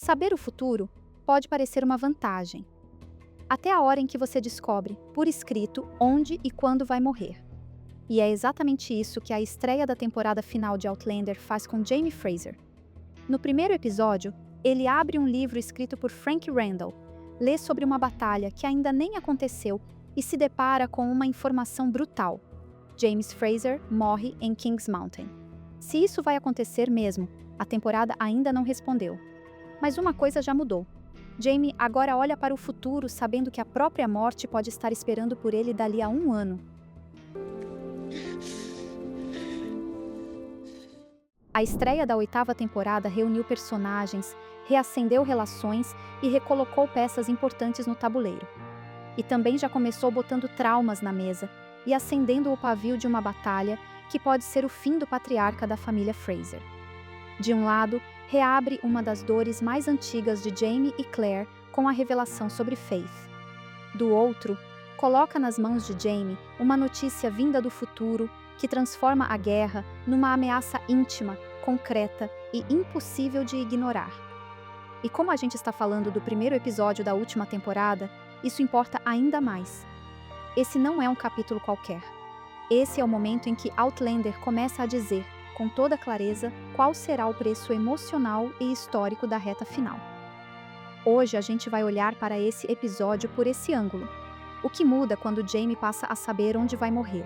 Saber o futuro pode parecer uma vantagem, até a hora em que você descobre, por escrito, onde e quando vai morrer. E é exatamente isso que a estreia da temporada final de Outlander faz com Jaime Fraser. No primeiro episódio, ele abre um livro escrito por Frank Randall, lê sobre uma batalha que ainda nem aconteceu e se depara com uma informação brutal. James Fraser morre em Kings Mountain. Se isso vai acontecer mesmo, a temporada ainda não respondeu. Mas uma coisa já mudou. Jaime agora olha para o futuro sabendo que a própria morte pode estar esperando por ele dali a 1 ano. A estreia da 8ª temporada reuniu personagens, reacendeu relações e recolocou peças importantes no tabuleiro. E também já começou botando traumas na mesa e acendendo o pavio de uma batalha que pode ser o fim do patriarca da família Fraser. De um lado, reabre uma das dores mais antigas de Jaime e Claire com a revelação sobre Faith. Do outro, coloca nas mãos de Jaime uma notícia vinda do futuro que transforma a guerra numa ameaça íntima, concreta e impossível de ignorar. E como a gente está falando do primeiro episódio da última temporada, isso importa ainda mais. Esse não é um capítulo qualquer. Esse é o momento em que Outlander começa a dizer, com toda clareza, qual será o preço emocional e histórico da reta final. Hoje a gente vai olhar para esse episódio por esse ângulo. O que muda quando Jaime passa a saber onde vai morrer?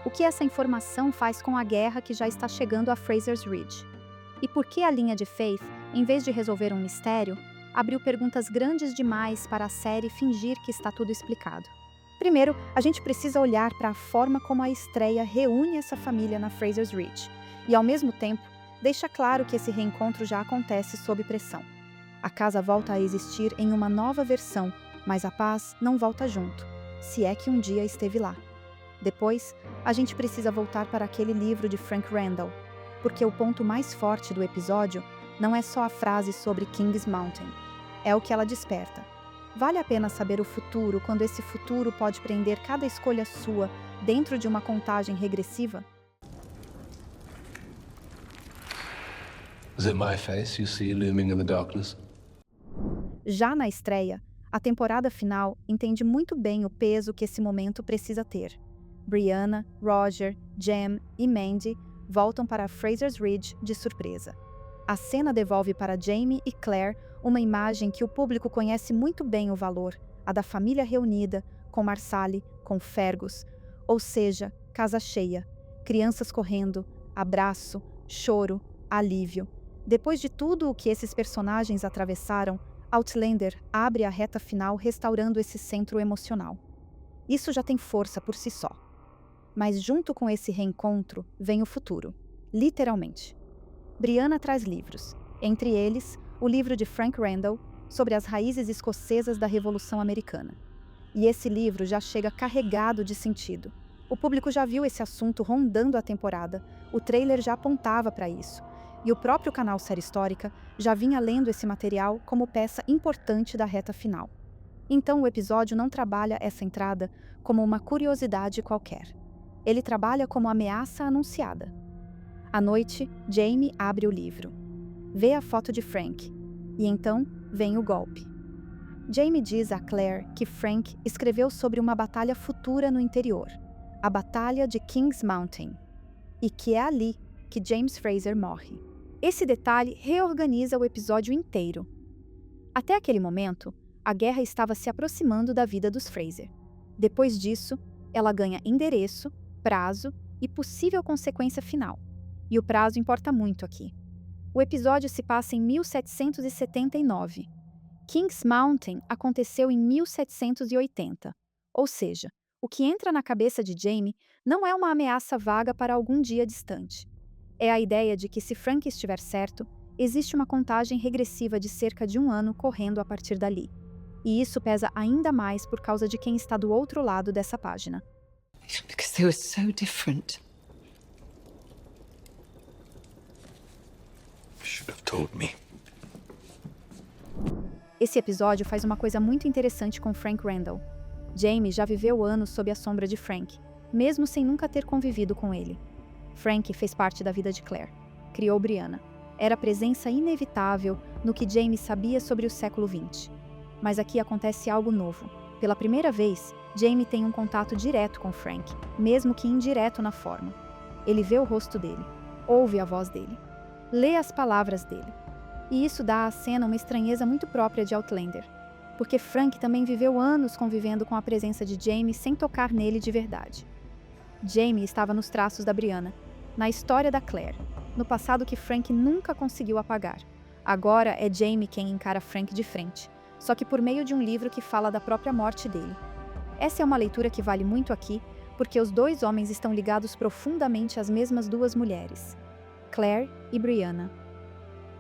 O que essa informação faz com a guerra que já está chegando a Fraser's Ridge? E por que a linha de Faith, em vez de resolver um mistério, abriu perguntas grandes demais para a série fingir que está tudo explicado? Primeiro, a gente precisa olhar para a forma como a estreia reúne essa família na Fraser's Ridge. E, ao mesmo tempo, deixa claro que esse reencontro já acontece sob pressão. A casa volta a existir em uma nova versão, mas a paz não volta junto, se é que um dia esteve lá. Depois, a gente precisa voltar para aquele livro de Frank Randall, porque o ponto mais forte do episódio não é só a frase sobre Kings Mountain, é o que ela desperta. Vale a pena saber o futuro quando esse futuro pode prender cada escolha sua dentro de uma contagem regressiva? Is it my face you see looming in the darkness? Já na estreia, a temporada final entende muito bem o peso que esse momento precisa ter. Brianna, Roger, Jem e Mandy voltam para Fraser's Ridge de surpresa. A cena devolve para Jaime e Claire uma imagem que o público conhece muito bem o valor, a da família reunida, com Marsali, com Fergus, ou seja, casa cheia, crianças correndo, abraço, choro, alívio. Depois de tudo o que esses personagens atravessaram, Outlander abre a reta final restaurando esse centro emocional. Isso já tem força por si só. Mas junto com esse reencontro vem o futuro, literalmente. Brianna traz livros, entre eles o livro de Frank Randall sobre as raízes escocesas da Revolução Americana. E esse livro já chega carregado de sentido. O público já viu esse assunto rondando a temporada, o trailer já apontava para isso. E o próprio canal Série Histórica já vinha lendo esse material como peça importante da reta final. Então o episódio não trabalha essa entrada como uma curiosidade qualquer. Ele trabalha como ameaça anunciada. À noite, Jaime abre o livro. Vê a foto de Frank. E então vem o golpe. Jaime diz a Claire que Frank escreveu sobre uma batalha futura no interior, a Batalha de Kings Mountain, e que é ali que James Fraser morre. Esse detalhe reorganiza o episódio inteiro. Até aquele momento, a guerra estava se aproximando da vida dos Fraser. Depois disso, ela ganha endereço, prazo e possível consequência final. E o prazo importa muito aqui. O episódio se passa em 1779. Kings Mountain aconteceu em 1780. Ou seja, o que entra na cabeça de Jaime não é uma ameaça vaga para algum dia distante. É a ideia de que, se Frank estiver certo, existe uma contagem regressiva de cerca de 1 ano correndo a partir dali. E isso pesa ainda mais por causa de quem está do outro lado dessa página. Because they were so different. You should have told me. Esse episódio faz uma coisa muito interessante com Frank Randall. Jaime já viveu anos sob a sombra de Frank, mesmo sem nunca ter convivido com ele. Frank fez parte da vida de Claire, criou Brianna, era presença inevitável no que Jamie sabia sobre o século XX. Mas aqui acontece algo novo. Pela primeira vez, Jamie tem um contato direto com Frank, mesmo que indireto na forma. Ele vê o rosto dele, ouve a voz dele, lê as palavras dele. E isso dá à cena uma estranheza muito própria de Outlander, porque Frank também viveu anos convivendo com a presença de Jamie sem tocar nele de verdade. Jamie estava nos traços da Brianna, na história da Claire, no passado que Frank nunca conseguiu apagar. Agora é Jamie quem encara Frank de frente, só que por meio de um livro que fala da própria morte dele. Essa é uma leitura que vale muito aqui, porque os dois homens estão ligados profundamente às mesmas duas mulheres, Claire e Brianna.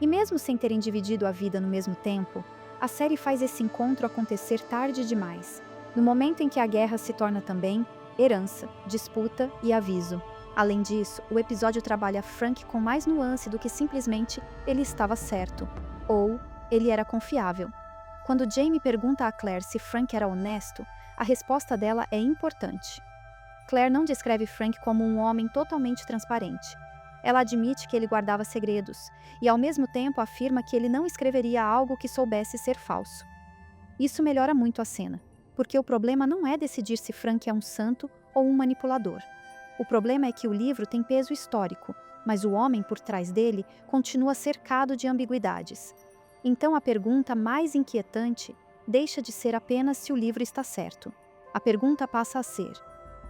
E mesmo sem terem dividido a vida no mesmo tempo, a série faz esse encontro acontecer tarde demais, no momento em que a guerra se torna também herança, disputa e aviso. Além disso, o episódio trabalha Frank com mais nuance do que simplesmente ele estava certo, ou ele era confiável. Quando Jamie pergunta a Claire se Frank era honesto, a resposta dela é importante. Claire não descreve Frank como um homem totalmente transparente. Ela admite que ele guardava segredos, e ao mesmo tempo afirma que ele não escreveria algo que soubesse ser falso. Isso melhora muito a cena, porque o problema não é decidir se Frank é um santo ou um manipulador. O problema é que o livro tem peso histórico, mas o homem por trás dele continua cercado de ambiguidades. Então a pergunta mais inquietante deixa de ser apenas se o livro está certo. A pergunta passa a ser: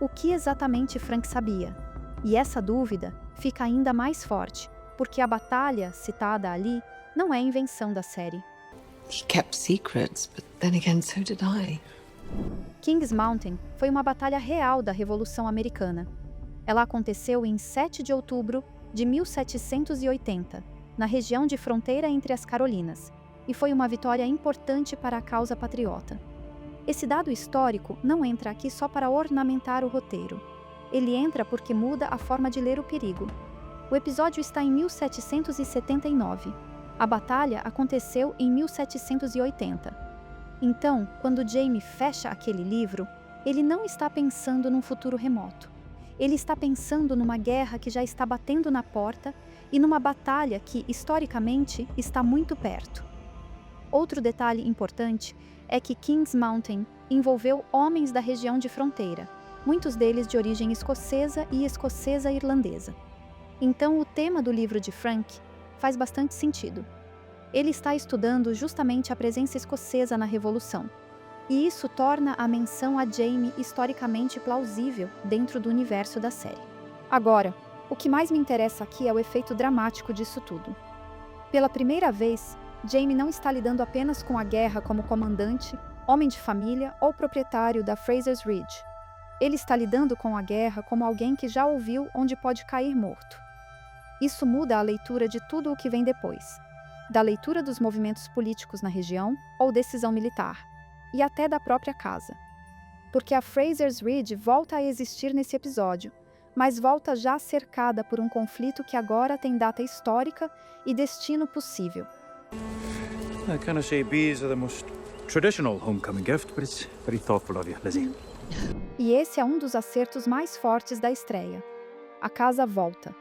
o que exatamente Frank sabia? E essa dúvida fica ainda mais forte, porque a batalha citada ali não é invenção da série. He kept secrets, but then again, so did I. Kings Mountain foi uma batalha real da Revolução Americana. Ela aconteceu em 7 de outubro de 1780, na região de fronteira entre as Carolinas, e foi uma vitória importante para a causa patriota. Esse dado histórico não entra aqui só para ornamentar o roteiro. Ele entra porque muda a forma de ler o perigo. O episódio está em 1779. A batalha aconteceu em 1780. Então, quando Jamie fecha aquele livro, ele não está pensando num futuro remoto. Ele está pensando numa guerra que já está batendo na porta e numa batalha que, historicamente, está muito perto. Outro detalhe importante é que Kings Mountain envolveu homens da região de fronteira, muitos deles de origem escocesa e escocesa-irlandesa. Então, o tema do livro de Frank faz bastante sentido. Ele está estudando justamente a presença escocesa na Revolução, e isso torna a menção a Jamie historicamente plausível dentro do universo da série. Agora, o que mais me interessa aqui é o efeito dramático disso tudo. Pela primeira vez, Jamie não está lidando apenas com a guerra como comandante, homem de família ou proprietário da Fraser's Ridge. Ele está lidando com a guerra como alguém que já ouviu onde pode cair morto. Isso muda a leitura de tudo o que vem depois, da leitura dos movimentos políticos na região ou decisão militar, e até da própria casa. Porque a Fraser's Ridge volta a existir nesse episódio, mas volta já cercada por um conflito que agora tem data histórica e destino possível. I cannot say bees are the most traditional homecoming gift, but it's very thoughtful of you, Lizzie. E esse é um dos acertos mais fortes da estreia. A casa volta.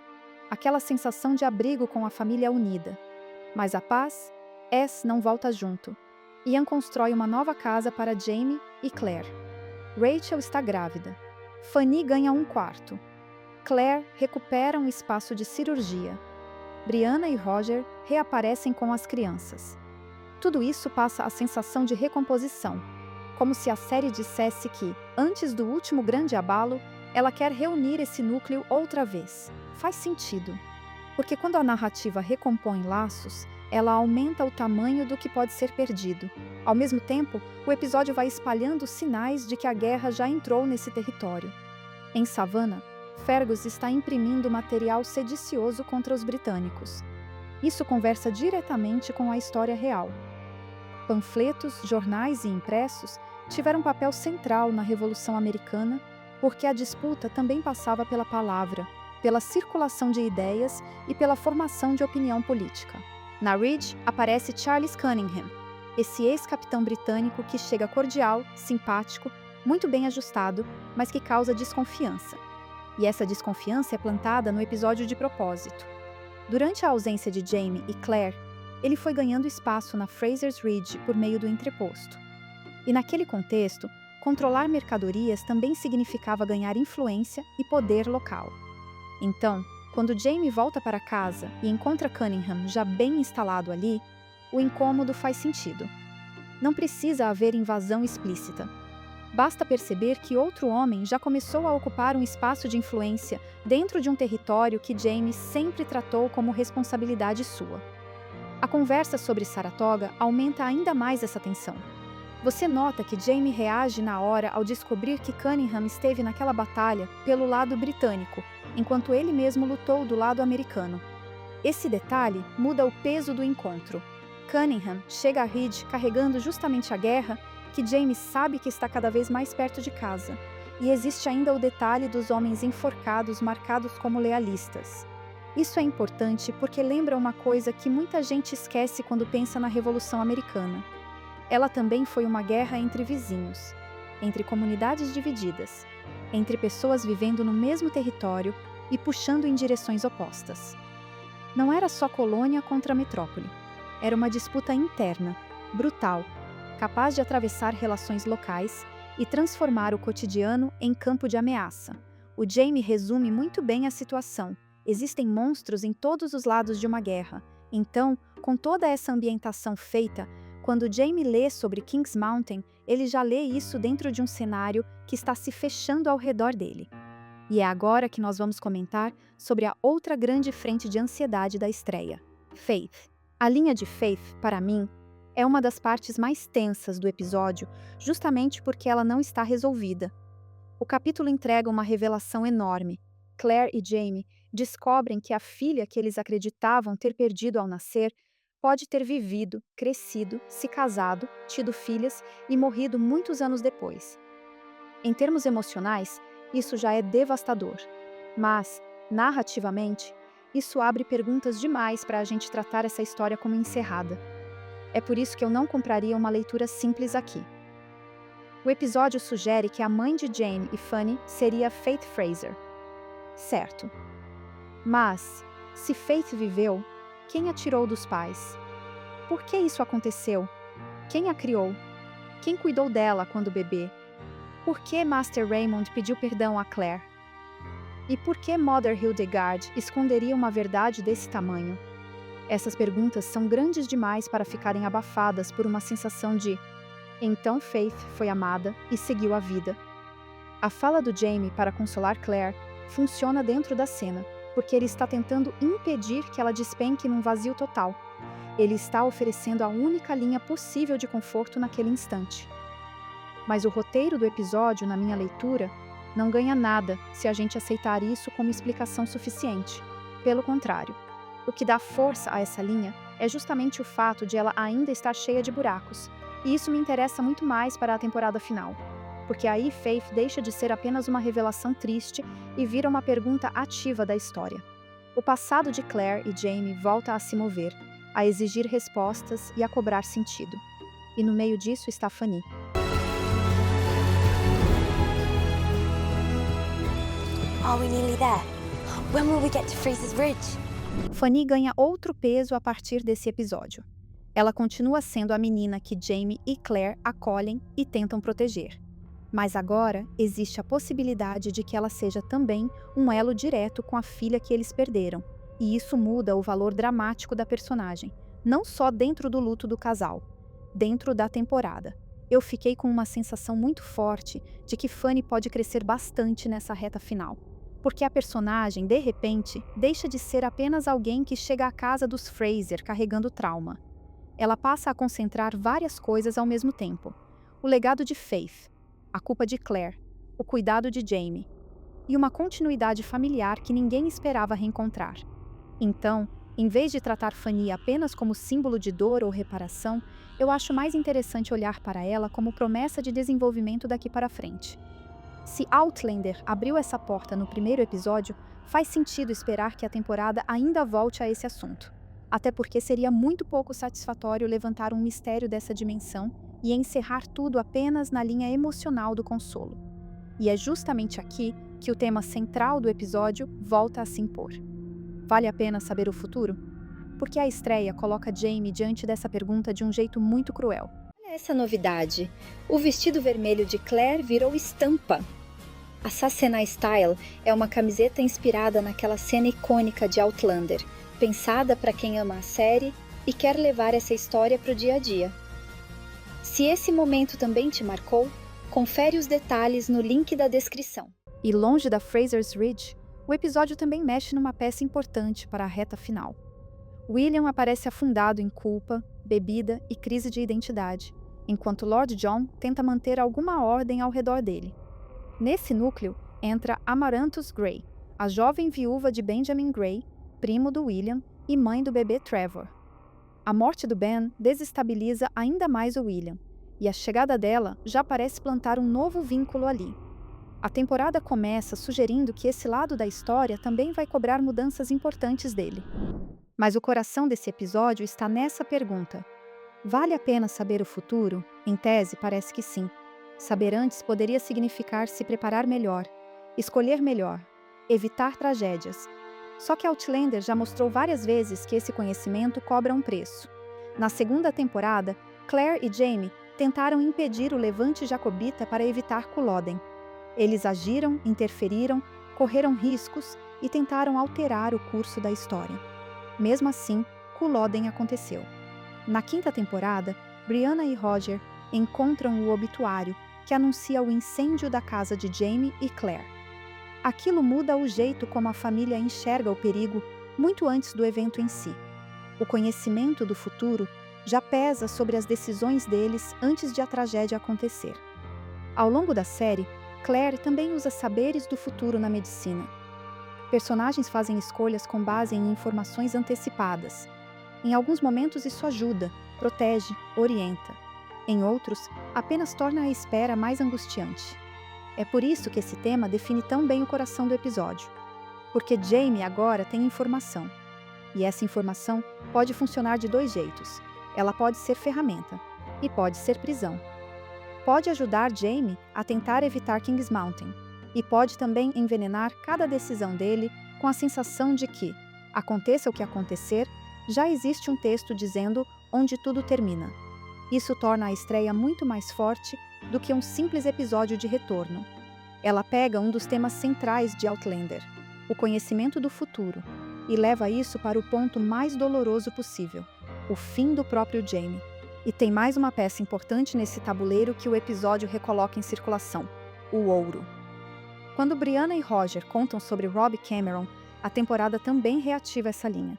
Aquela sensação de abrigo com a família unida. Mas a paz, não volta junto. Ian constrói uma nova casa para Jamie e Claire. Rachel está grávida. Fanny ganha um quarto. Claire recupera um espaço de cirurgia. Brianna e Roger reaparecem com as crianças. Tudo isso passa a sensação de recomposição, como se a série dissesse que, antes do último grande abalo, ela quer reunir esse núcleo outra vez. Faz sentido, porque quando a narrativa recompõe laços, ela aumenta o tamanho do que pode ser perdido. Ao mesmo tempo, o episódio vai espalhando sinais de que a guerra já entrou nesse território. Em Savannah, Fergus está imprimindo material sedicioso contra os britânicos. Isso conversa diretamente com a história real. Panfletos, jornais e impressos tiveram um papel central na Revolução Americana, porque a disputa também passava pela palavra, pela circulação de ideias e pela formação de opinião política. Na Ridge aparece Charles Cunningham, esse ex-capitão britânico que chega cordial, simpático, muito bem ajustado, mas que causa desconfiança. E essa desconfiança é plantada no episódio de propósito. Durante a ausência de Jamie e Claire, ele foi ganhando espaço na Fraser's Ridge por meio do entreposto. E naquele contexto, controlar mercadorias também significava ganhar influência e poder local. Então, quando Jamie volta para casa e encontra Cunningham já bem instalado ali, o incômodo faz sentido. Não precisa haver invasão explícita. Basta perceber que outro homem já começou a ocupar um espaço de influência dentro de um território que Jamie sempre tratou como responsabilidade sua. A conversa sobre Saratoga aumenta ainda mais essa tensão. Você nota que Jamie reage na hora ao descobrir que Cunningham esteve naquela batalha pelo lado britânico, enquanto ele mesmo lutou do lado americano. Esse detalhe muda o peso do encontro. Cunningham chega a Ridge carregando justamente a guerra que Jamie sabe que está cada vez mais perto de casa. E existe ainda o detalhe dos homens enforcados marcados como lealistas. Isso é importante porque lembra uma coisa que muita gente esquece quando pensa na Revolução Americana. Ela também foi uma guerra entre vizinhos, entre comunidades divididas, entre pessoas vivendo no mesmo território e puxando em direções opostas. Não era só colônia contra metrópole. Era uma disputa interna, brutal, capaz de atravessar relações locais e transformar o cotidiano em campo de ameaça. O Jamie resume muito bem a situação. Existem monstros em todos os lados de uma guerra. Então, com toda essa ambientação feita, quando Jamie lê sobre Kings Mountain, ele já lê isso dentro de um cenário que está se fechando ao redor dele. E é agora que nós vamos comentar sobre a outra grande frente de ansiedade da estreia, Faith. A linha de Faith, para mim, é uma das partes mais tensas do episódio, justamente porque ela não está resolvida. O capítulo entrega uma revelação enorme. Claire e Jamie descobrem que a filha que eles acreditavam ter perdido ao nascer pode ter vivido, crescido, se casado, tido filhas e morrido muitos anos depois. Em termos emocionais, isso já é devastador. Mas, narrativamente, isso abre perguntas demais para a gente tratar essa história como encerrada. É por isso que eu não compraria uma leitura simples aqui. O episódio sugere que a mãe de Jane e Fanny seria Faith Fraser. Certo. Mas, se Faith viveu, quem a tirou dos pais? Por que isso aconteceu? Quem a criou? Quem cuidou dela quando bebê? Por que Master Raymond pediu perdão a Claire? E por que Mother Hildegard esconderia uma verdade desse tamanho? Essas perguntas são grandes demais para ficarem abafadas por uma sensação de então Faith foi amada e seguiu a vida. A fala do Jamie para consolar Claire funciona dentro da cena, porque ele está tentando impedir que ela despenque num vazio total. Ele está oferecendo a única linha possível de conforto naquele instante. Mas o roteiro do episódio, na minha leitura, não ganha nada se a gente aceitar isso como explicação suficiente. Pelo contrário, o que dá força a essa linha é justamente o fato de ela ainda estar cheia de buracos, e isso me interessa muito mais para a temporada final, porque aí Faith deixa de ser apenas uma revelação triste e vira uma pergunta ativa da história. O passado de Claire e Jamie volta a se mover, a exigir respostas e a cobrar sentido. E no meio disso está Fanny. Are we nearly there? When will we get to Fraser's Ridge? Fanny ganha outro peso a partir desse episódio. Ela continua sendo a menina que Jamie e Claire acolhem e tentam proteger. Mas agora existe a possibilidade de que ela seja também um elo direto com a filha que eles perderam. E isso muda o valor dramático da personagem, não só dentro do luto do casal, dentro da temporada. Eu fiquei com uma sensação muito forte de que Fanny pode crescer bastante nessa reta final. Porque a personagem, de repente, deixa de ser apenas alguém que chega à casa dos Fraser carregando trauma. Ela passa a concentrar várias coisas ao mesmo tempo. O legado de Faith, a culpa de Claire, o cuidado de Jamie, e uma continuidade familiar que ninguém esperava reencontrar. Então, em vez de tratar Fanny apenas como símbolo de dor ou reparação, eu acho mais interessante olhar para ela como promessa de desenvolvimento daqui para frente. Se Outlander abriu essa porta no primeiro episódio, faz sentido esperar que a temporada ainda volte a esse assunto. Até porque seria muito pouco satisfatório levantar um mistério dessa dimensão e encerrar tudo apenas na linha emocional do consolo. E é justamente aqui que o tema central do episódio volta a se impor. Vale a pena saber o futuro? Porque a estreia coloca Jamie diante dessa pergunta de um jeito muito cruel. Olha essa novidade. O vestido vermelho de Claire virou estampa. A Sassenai Style é uma camiseta inspirada naquela cena icônica de Outlander, pensada para quem ama a série e quer levar essa história para o dia a dia. Se esse momento também te marcou, confere os detalhes no link da descrição. E longe da Fraser's Ridge, o episódio também mexe numa peça importante para a reta final. William aparece afundado em culpa, bebida e crise de identidade, enquanto Lord John tenta manter alguma ordem ao redor dele. Nesse núcleo entra Amaranthus Grey, a jovem viúva de Benjamin Grey, primo do William e mãe do bebê Trevor. A morte do Ben desestabiliza ainda mais o William, e a chegada dela já parece plantar um novo vínculo ali. A temporada começa sugerindo que esse lado da história também vai cobrar mudanças importantes dele. Mas o coração desse episódio está nessa pergunta. Vale a pena saber o futuro? Em tese, parece que sim. Saber antes poderia significar se preparar melhor, escolher melhor, evitar tragédias. Só que Outlander já mostrou várias vezes que esse conhecimento cobra um preço. Na segunda temporada, Claire e Jamie tentaram impedir o levante jacobita para evitar Culloden. Eles agiram, interferiram, correram riscos e tentaram alterar o curso da história. Mesmo assim, Culloden aconteceu. Na quinta temporada, Brianna e Roger encontram o obituário que anuncia o incêndio da casa de Jamie e Claire. Aquilo muda o jeito como a família enxerga o perigo muito antes do evento em si. O conhecimento do futuro já pesa sobre as decisões deles antes de a tragédia acontecer. Ao longo da série, Claire também usa saberes do futuro na medicina. Personagens fazem escolhas com base em informações antecipadas. Em alguns momentos isso ajuda, protege, orienta. Em outros, apenas torna a espera mais angustiante. É por isso que esse tema define tão bem o coração do episódio. Porque Jamie agora tem informação. E essa informação pode funcionar de dois jeitos. Ela pode ser ferramenta e pode ser prisão. Pode ajudar Jamie a tentar evitar King's Mountain e pode também envenenar cada decisão dele com a sensação de que, aconteça o que acontecer, já existe um texto dizendo onde tudo termina. Isso torna a estreia muito mais forte do que um simples episódio de retorno. Ela pega um dos temas centrais de Outlander, o conhecimento do futuro, e leva isso para o ponto mais doloroso possível, o fim do próprio Jamie. E tem mais uma peça importante nesse tabuleiro que o episódio recoloca em circulação: o ouro. Quando Brianna e Roger contam sobre Rob Cameron, a temporada também reativa essa linha.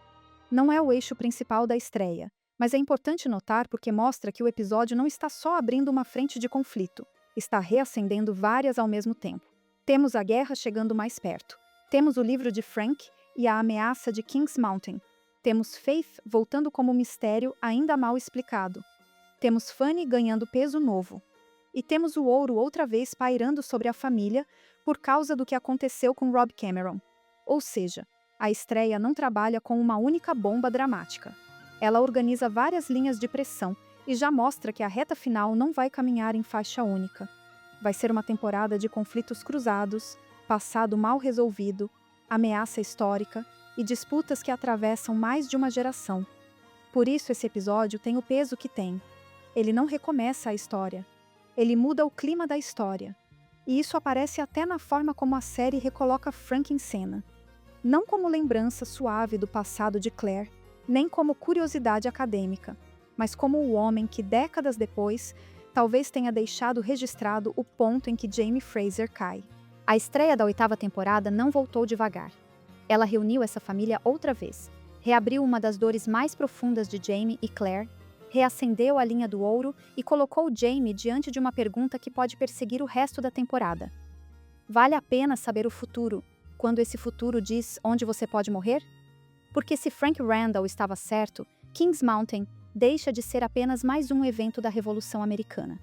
Não é o eixo principal da estreia, mas é importante notar porque mostra que o episódio não está só abrindo uma frente de conflito, está reacendendo várias ao mesmo tempo. Temos a guerra chegando mais perto. Temos o livro de Frank e a ameaça de King's Mountain. Temos Faith voltando como mistério ainda mal explicado. Temos Fanny ganhando peso novo. E temos o ouro outra vez pairando sobre a família por causa do que aconteceu com Rob Cameron. Ou seja, a estreia não trabalha com uma única bomba dramática. Ela organiza várias linhas de pressão e já mostra que a reta final não vai caminhar em faixa única. Vai ser uma temporada de conflitos cruzados, passado mal resolvido, ameaça histórica e disputas que atravessam mais de uma geração. Por isso esse episódio tem o peso que tem. Ele não recomeça a história. Ele muda o clima da história. E isso aparece até na forma como a série recoloca Frank em cena. Não como lembrança suave do passado de Claire, nem como curiosidade acadêmica, mas como o homem que, décadas depois, talvez tenha deixado registrado o ponto em que Jamie Fraser cai. A estreia da 8ª temporada não voltou devagar. Ela reuniu essa família outra vez, reabriu uma das dores mais profundas de Jamie e Claire, reacendeu a linha do ouro e colocou Jamie diante de uma pergunta que pode perseguir o resto da temporada. Vale a pena saber o futuro, quando esse futuro diz onde você pode morrer? Porque se Frank Randall estava certo, King's Mountain deixa de ser apenas mais um evento da Revolução Americana.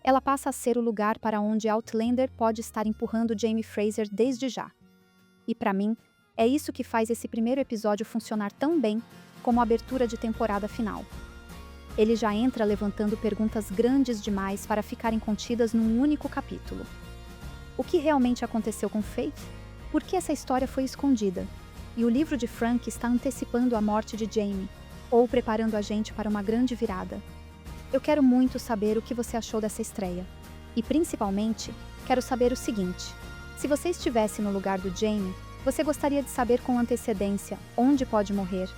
Ela passa a ser o lugar para onde Outlander pode estar empurrando Jamie Fraser desde já. E para mim, é isso que faz esse primeiro episódio funcionar tão bem como a abertura de temporada final. Ele já entra levantando perguntas grandes demais para ficarem contidas num único capítulo. O que realmente aconteceu com Faith? Por que essa história foi escondida? e o livro de Frank está antecipando a morte de Jamie, ou preparando a gente para uma grande virada. Eu quero muito saber o que você achou dessa estreia. E, principalmente, quero saber o seguinte: se você estivesse no lugar do Jamie, você gostaria de saber com antecedência onde pode morrer?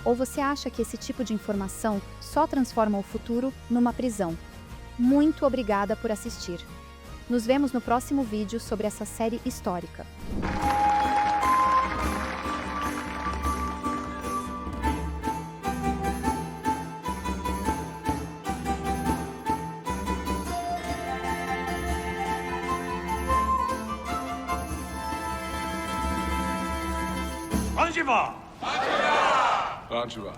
Ou você acha que esse tipo de informação só transforma o futuro numa prisão? Muito obrigada por assistir. Nos vemos no próximo vídeo sobre essa série histórica. Anjiva! Anjiva.